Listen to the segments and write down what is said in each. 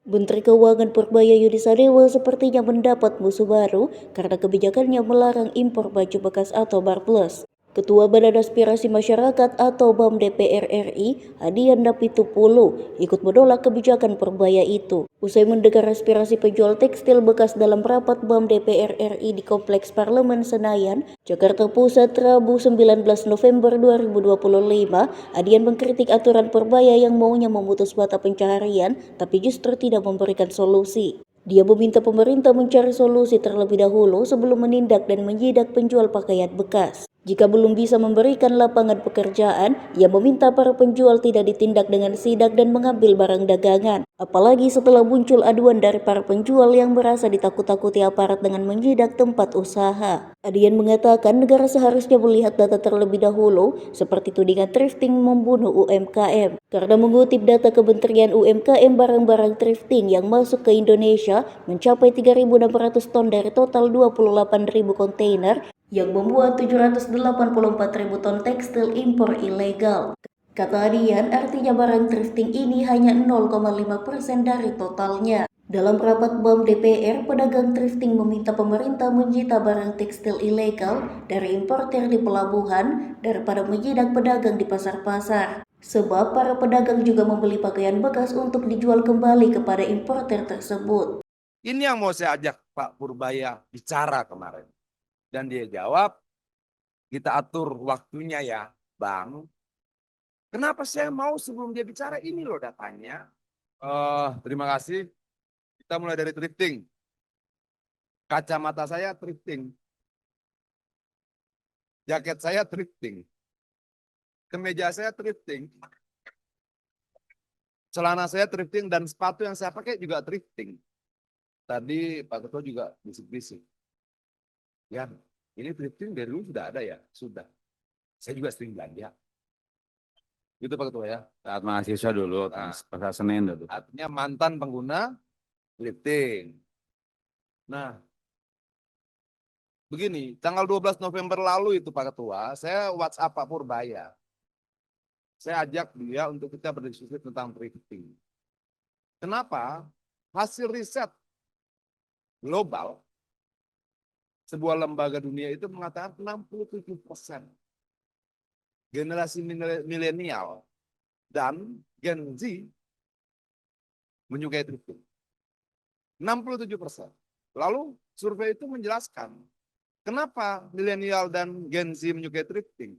Menteri Keuangan Purbaya Yudi Sadewa sepertinya mendapat musuh baru karena kebijakannya melarang impor baju bekas atau barplus. Ketua Badan Aspirasi Masyarakat atau BAM DPR RI, Hadian Napitupulu, ikut menolak kebijakan Purbaya itu. Usai mendengar aspirasi penjual tekstil bekas dalam rapat BAM DPR RI di Kompleks Parlemen Senayan, Jakarta Pusat, Rabu 19 November 2025, Hadian mengkritik aturan Purbaya yang maunya memutus mata pencaharian, tapi justru tidak memberikan solusi. Dia meminta pemerintah mencari solusi terlebih dahulu sebelum menindak dan menyidak penjual pakaian bekas. Jika belum bisa memberikan lapangan pekerjaan, ia meminta para penjual tidak ditindak dengan sidak dan mengambil barang dagangan. Apalagi setelah muncul aduan dari para penjual yang merasa ditakut-takuti aparat dengan menyidak tempat usaha. Adian mengatakan negara seharusnya melihat data terlebih dahulu, seperti tudingan thrifting membunuh UMKM. Karena mengutip data Kementerian UMKM, barang-barang thrifting yang masuk ke Indonesia mencapai 3.600 ton dari total 28.000 kontainer, yang membuat 784.000 ton tekstil impor ilegal. Kata Adian, artinya barang thrifting ini hanya 0,5% dari totalnya. Dalam rapat BAM DPR, pedagang thrifting meminta pemerintah menyita barang tekstil ilegal dari importer di pelabuhan daripada menyidak pedagang di pasar-pasar. Sebab para pedagang juga membeli pakaian bekas untuk dijual kembali kepada importer tersebut. Ini yang mau saya ajak Pak Purbaya bicara kemarin. Dan dia jawab, kita atur waktunya ya Bang. Kenapa saya mau sebelum dia bicara, ini loh datanya. Terima kasih. Kita mulai dari thrifting. Kacamata saya thrifting. Jaket saya thrifting. Kemeja saya thrifting. Celana saya thrifting dan sepatu yang saya pakai juga thrifting. Tadi Pak Ketua juga bisik-bisik. Ya, ini thrifting dari dulu sudah ada ya? Sudah. Saya juga sering belanja. Gitu Pak Ketua ya. Saat mahasiswa dulu, pasar Senen dulu. Artinya mantan pengguna thrifting. Nah, begini, tanggal 12 November lalu itu Pak Ketua, saya WhatsApp Pak Purbaya. Saya ajak dia untuk kita berdiskusi tentang thrifting. Kenapa? Hasil riset global, sebuah lembaga dunia itu mengatakan 67% generasi milenial dan Gen Z menyukai thrifting. 67%. Lalu survei itu menjelaskan kenapa milenial dan Gen Z menyukai thrifting.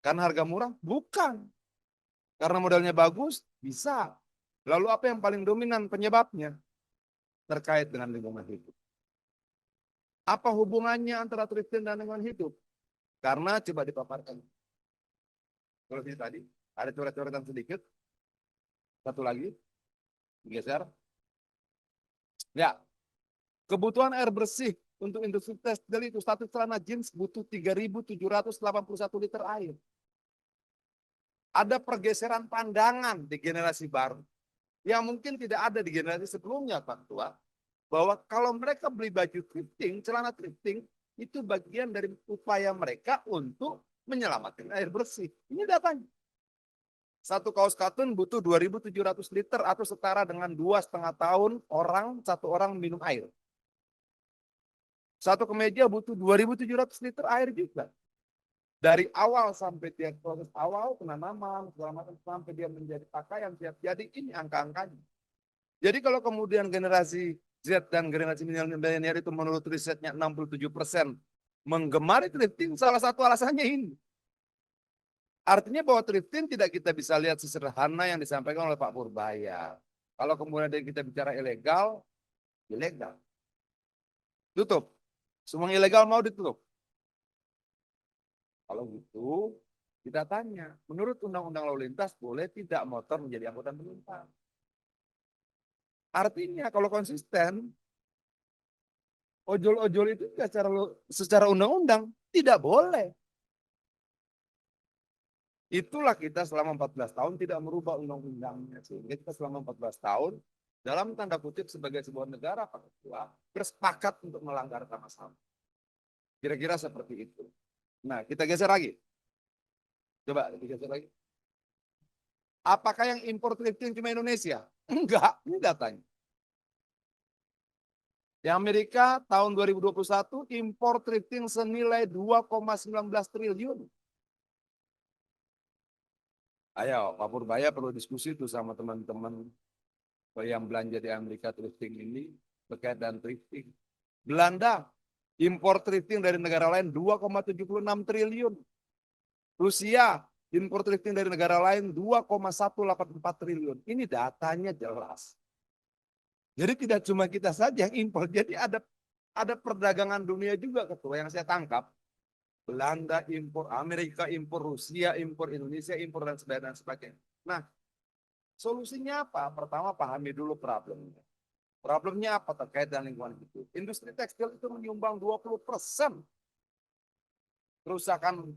Karena harga murah? Bukan. Karena modalnya bagus? Bisa. Lalu apa yang paling dominan penyebabnya? Terkait dengan lingkungan hidup. Apa hubungannya antara thrifting dan lingkungan hidup? Karena coba dipaparkan. Kalau ini tadi, ada coret-coretan sedikit. Satu lagi. Geser. Ya, kebutuhan air bersih untuk industri tekstil itu satu celana jeans butuh 3.781 liter air. Ada pergeseran pandangan di generasi baru yang mungkin tidak ada di generasi sebelumnya, Pak Tua, bahwa kalau mereka beli baju thrifting, celana thrifting, itu bagian dari upaya mereka untuk menyelamatkan air bersih. Ini datanya. Satu kaos katun butuh 2.700 liter atau setara dengan 2,5 tahun satu orang minum air. Satu kemeja butuh 2.700 liter air juga. Dari awal sampai dia proses awal, penanaman, segala macam, sampai dia menjadi pakaian siap jadi, ini angka-angkanya. Jadi kalau kemudian generasi Z dan generasi milenial itu menurut risetnya 67% menggemari thrifting, salah satu alasannya ini. Artinya bahwa thrifting tidak kita bisa lihat sesederhana yang disampaikan oleh Pak Purbaya. Kalau kemudian kita bicara ilegal, ilegal. Tutup. Semua ilegal mau ditutup. Kalau gitu, kita tanya, menurut Undang-Undang Lalu Lintas, boleh tidak motor menjadi angkutan penumpang? Artinya kalau konsisten, ojol-ojol itu secara undang-undang tidak boleh. Itulah kita selama 14 tahun tidak merubah undang-undangnya. Sehingga kita selama 14 tahun, dalam tanda kutip sebagai sebuah negara Pak Ketua, bersepakat untuk melanggar sama-sama. Kira-kira seperti itu. Nah, kita geser lagi. Coba digeser lagi. Apakah yang impor thrifting cuma Indonesia? Enggak, ini datanya. Di Amerika tahun 2021 impor thrifting senilai 2,19 triliun. Ayo, Pak Purbaya perlu diskusi tuh sama teman-teman yang belanja di Amerika thrifting ini terkait dengan thrifting. Belanda impor thrifting dari negara lain 2,76 triliun. Rusia impor thrifting dari negara lain 2,184 triliun. Ini datanya jelas. Jadi tidak cuma kita saja yang impor. Jadi ada perdagangan dunia juga ketua yang saya tangkap. Belanda impor, Amerika impor, Rusia impor, Indonesia impor dan sebagainya. Nah, solusinya apa? Pertama pahami dulu problemnya. Problemnya apa terkait dengan lingkungan hidup? Industri tekstil itu menyumbang 20% kerusakan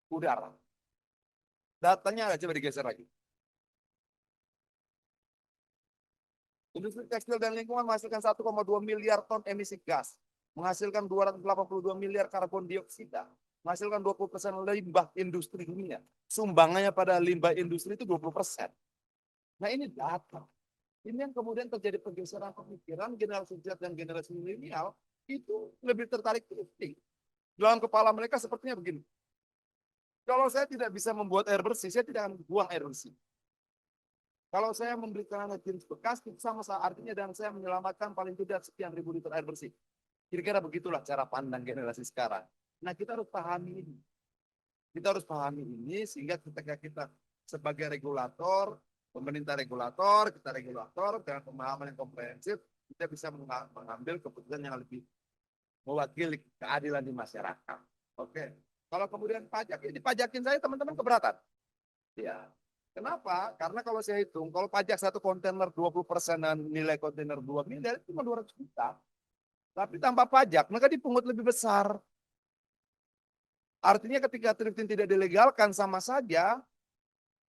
udara. Datanya ada, coba digeser lagi. Industri tekstil dan lingkungan menghasilkan 1,2 miliar ton emisi gas, menghasilkan 282 miliar karbon dioksida, menghasilkan 20% limbah industri dunia. Sumbangannya pada limbah industri itu 20%. Nah ini data. Ini yang kemudian terjadi pergeseran pemikiran generasi Z dan generasi milenial itu lebih tertarik thrifting. Dalam kepala mereka sepertinya begini. Kalau saya tidak bisa membuat air bersih, saya tidak akan buang air bersih. Kalau saya membeli celana jeans bekas, itu sama artinya dan saya menyelamatkan paling tidak sekian ribu liter air bersih. Kira-kira begitulah cara pandang generasi sekarang. Nah kita harus pahami ini. Kita harus pahami ini sehingga ketika kita sebagai regulator, pemerintah regulator, kita regulator dengan pemahaman yang komprehensif, kita bisa mengambil keputusan yang lebih mewakili keadilan di masyarakat. Oke. Kalau kemudian pajak, ini pajakin saya teman-teman keberatan. Ya. Kenapa? Karena kalau saya hitung, kalau pajak satu kontainer 20% dan nilai kontainer 2 miliar, itu cuma 200 juta. Tapi tanpa pajak, mereka dipungut lebih besar. Artinya ketika thrifting tidak dilegalkan sama saja,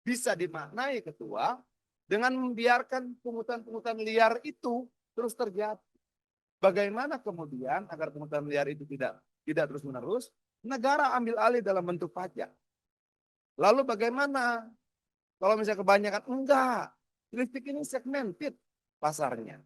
bisa dimaknai ketua dengan membiarkan pungutan-pungutan liar itu terus terjadi. Bagaimana kemudian agar pungutan liar itu tidak terus-menerus, negara ambil alih dalam bentuk pajak. Lalu bagaimana kalau misalnya kebanyakan? Enggak, thrifting ini segmented pasarnya.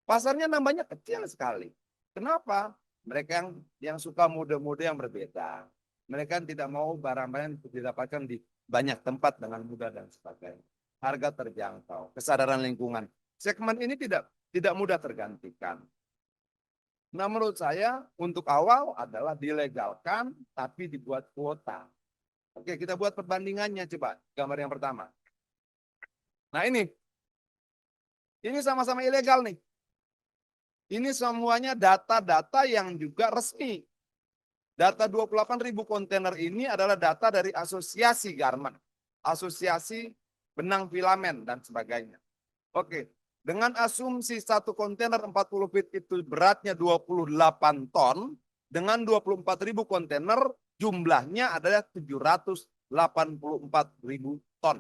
Pasarnya nambahnya kecil sekali. Kenapa? Mereka yang suka mode-mode yang berbeda. Mereka tidak mau barang-barang yang didapatkan di banyak tempat dengan mudah dan sebagainya. Harga terjangkau, kesadaran lingkungan. Segmen ini tidak mudah tergantikan. Nah menurut saya untuk awal adalah dilegalkan tapi dibuat kuota. Oke kita buat perbandingannya coba gambar yang pertama. Nah ini sama-sama ilegal nih. Ini semuanya data-data yang juga resmi. Data 28.000 kontainer ini adalah data dari asosiasi garment, asosiasi benang filamen dan sebagainya. Oke, dengan asumsi satu kontainer 40 feet itu beratnya 28 ton, dengan 24.000 kontainer jumlahnya adalah 784.000 ton.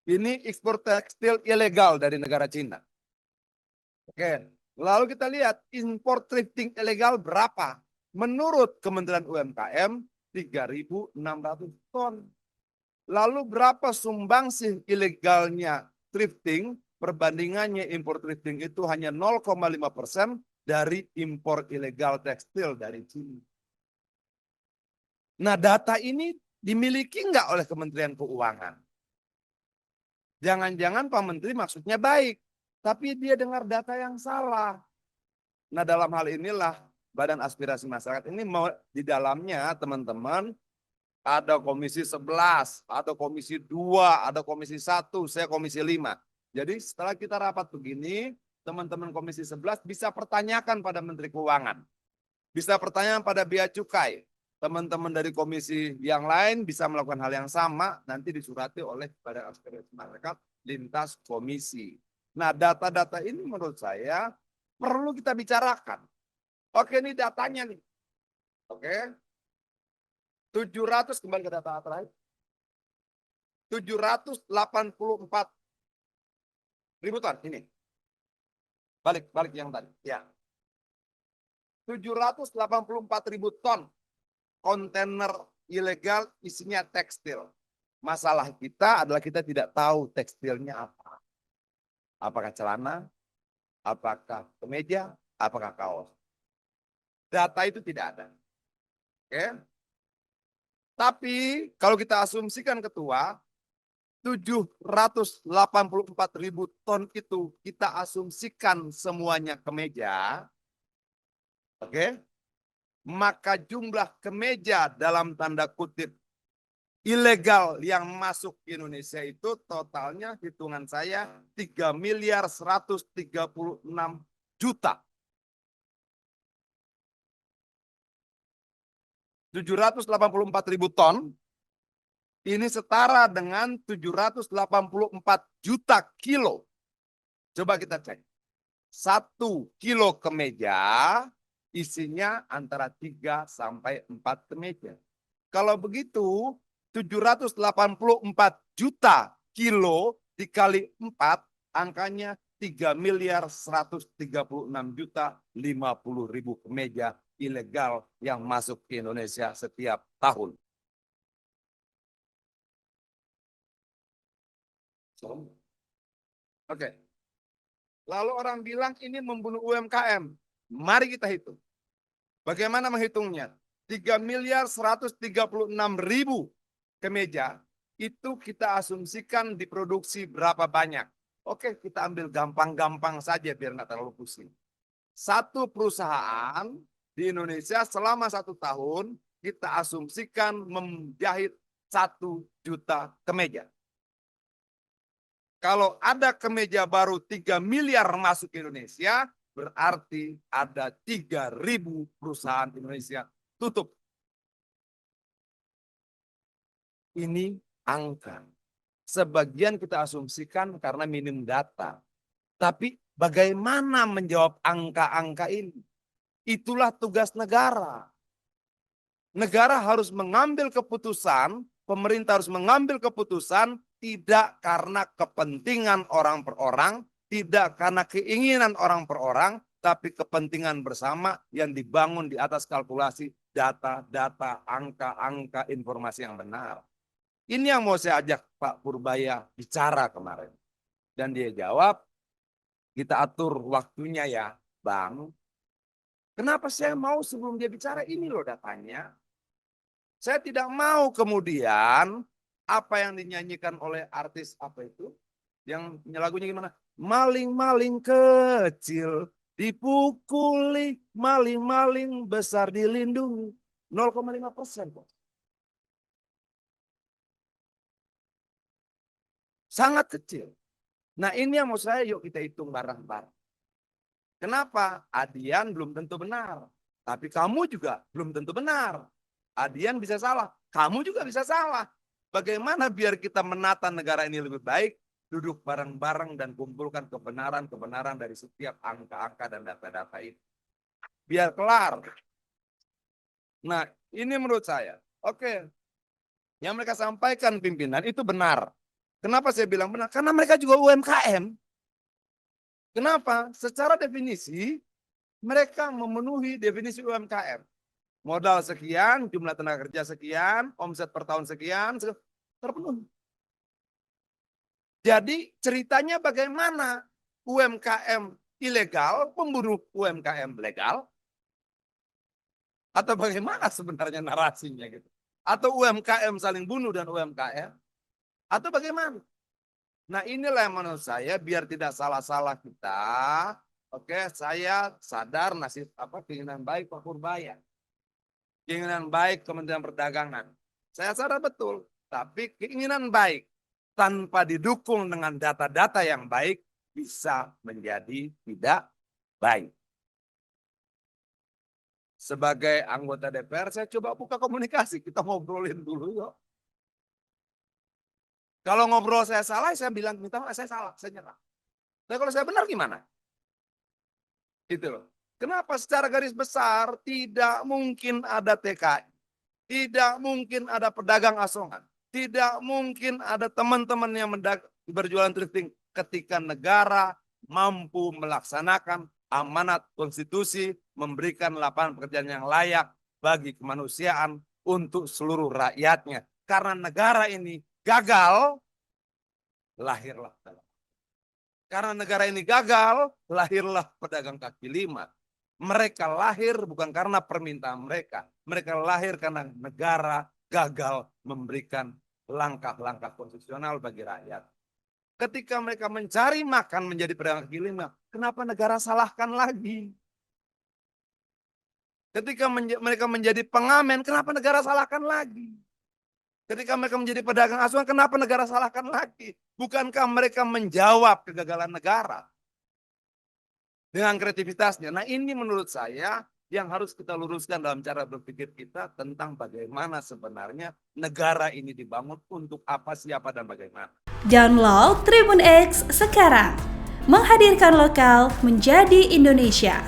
Ini ekspor tekstil ilegal dari negara Cina. Oke, lalu kita lihat impor thrifting ilegal berapa? Menurut Kementerian UMKM 3.600 ton. Lalu berapa sumbangsih ilegalnya thrifting? Perbandingannya impor thrifting itu hanya 0,5% dari impor ilegal tekstil dari Cina. Nah data ini dimiliki nggak oleh Kementerian Keuangan? Jangan-jangan Pak Menteri maksudnya baik. Tapi dia dengar data yang salah. Nah dalam hal inilah Badan Aspirasi Masyarakat ini di dalamnya teman-teman ada komisi 11, ada komisi 2, ada komisi 1, saya komisi 5. Jadi setelah kita rapat begini, teman-teman komisi 11 bisa pertanyakan pada Menteri Keuangan. Bisa pertanyaan pada Bea Cukai. Teman-teman dari komisi yang lain bisa melakukan hal yang sama, nanti disurati oleh Badan Aspirasi Masyarakat lintas komisi. Nah data-data ini menurut saya perlu kita bicarakan. Oke ini datanya nih. Oke. 700 kembali ke data terakhir. 784 ribu ton ini. Balik yang tadi. Ya. 784 ribu ton kontainer ilegal isinya tekstil. Masalah kita adalah kita tidak tahu tekstilnya apa. Apakah celana, apakah kemeja, apakah kaos. Data itu tidak ada. Oke? Tapi kalau kita asumsikan ketua, 784.000 ton itu kita asumsikan semuanya kemeja. Oke? Maka jumlah kemeja dalam tanda kutip ilegal yang masuk ke Indonesia itu totalnya hitungan saya 3.136 juta. 784.000 ton ini setara dengan 784 juta kilo. Coba kita cek. 1 kilo kemeja isinya antara 3 sampai 4 kemeja. Kalau begitu 784 juta kilo dikali 4 angkanya 3.136.050.000 kemeja ilegal yang masuk ke Indonesia setiap tahun. Oke. Lalu orang bilang ini membunuh UMKM. Mari kita hitung. Bagaimana menghitungnya? 3.136.000 kemeja itu kita asumsikan diproduksi berapa banyak. Oke, kita ambil gampang-gampang saja biar nggak terlalu pusing. Satu perusahaan di Indonesia selama 1 tahun kita asumsikan menjahit 1 juta kemeja. Kalau ada kemeja baru 3 miliar masuk ke Indonesia, berarti ada 3.000 perusahaan Indonesia tutup. Ini angka. Sebagian kita asumsikan karena minim data. Tapi bagaimana menjawab angka-angka ini? Itulah tugas negara. Negara harus mengambil keputusan, pemerintah harus mengambil keputusan tidak karena kepentingan orang per orang, tidak karena keinginan orang per orang, tapi kepentingan bersama yang dibangun di atas kalkulasi data-data, angka-angka, informasi yang benar. Ini yang mau saya ajak Pak Purbaya bicara kemarin. Dan dia jawab, kita atur waktunya ya Bang. Kenapa saya mau sebelum dia bicara ini loh datanya. Saya tidak mau kemudian apa yang dinyanyikan oleh artis apa itu. Yang lagunya gimana? Maling-maling kecil dipukuli, maling-maling besar dilindungi. 0,5%. Sangat kecil. Nah ini yang mau saya yuk kita hitung bareng-bareng. Kenapa? Adian belum tentu benar. Tapi kamu juga belum tentu benar. Adian bisa salah. Kamu juga bisa salah. Bagaimana biar kita menata negara ini lebih baik? Duduk bareng-bareng dan kumpulkan kebenaran-kebenaran dari setiap angka-angka dan data-data ini. Biar kelar. Nah ini menurut saya. Oke. Yang mereka sampaikan pimpinan itu benar. Kenapa saya bilang benar? Karena mereka juga UMKM. Kenapa? Secara definisi, mereka memenuhi definisi UMKM. Modal sekian, jumlah tenaga kerja sekian, omset per tahun sekian, terpenuhi. Jadi ceritanya bagaimana UMKM ilegal membunuh UMKM legal? Atau bagaimana sebenarnya narasinya gitu? Atau UMKM saling bunuh dan UMKM? Atau bagaimana? Nah inilah yang menurut saya biar tidak salah-salah kita. Oke, saya sadar nasib keinginan baik Pak Purbaya. Keinginan baik Kementerian Perdagangan. Saya sadar betul. Tapi keinginan baik tanpa didukung dengan data-data yang baik bisa menjadi tidak baik. Sebagai anggota DPR saya coba buka komunikasi. Kita ngobrolin dulu yuk. Kalau ngobrol saya salah, saya bilang minta maaf, saya salah, saya nyerah. Tapi kalau saya benar gimana? Gitu loh. Kenapa secara garis besar tidak mungkin ada TKI, tidak mungkin ada pedagang asongan, tidak mungkin ada teman-teman yang berjualan thrifting ketika negara mampu melaksanakan amanat konstitusi, memberikan lapangan pekerjaan yang layak bagi kemanusiaan untuk seluruh rakyatnya. Karena negara ini gagal, lahirlah dalam. Karena negara ini gagal, lahirlah pedagang kaki lima. Mereka lahir bukan karena permintaan mereka. Mereka lahir karena negara gagal memberikan langkah-langkah konstitusional bagi rakyat. Ketika mereka mencari makan menjadi pedagang kaki lima, kenapa negara salahkan lagi? Ketika mereka menjadi pengamen, kenapa negara salahkan lagi? Ketika mereka menjadi pedagang asuhan, kenapa negara salahkan lagi? Bukankah mereka menjawab kegagalan negara dengan kreativitasnya? Nah, ini menurut saya yang harus kita luruskan dalam cara berpikir kita tentang bagaimana sebenarnya negara ini dibangun, untuk apa, siapa, dan bagaimana. Download Tribun X sekarang, menghadirkan lokal menjadi Indonesia.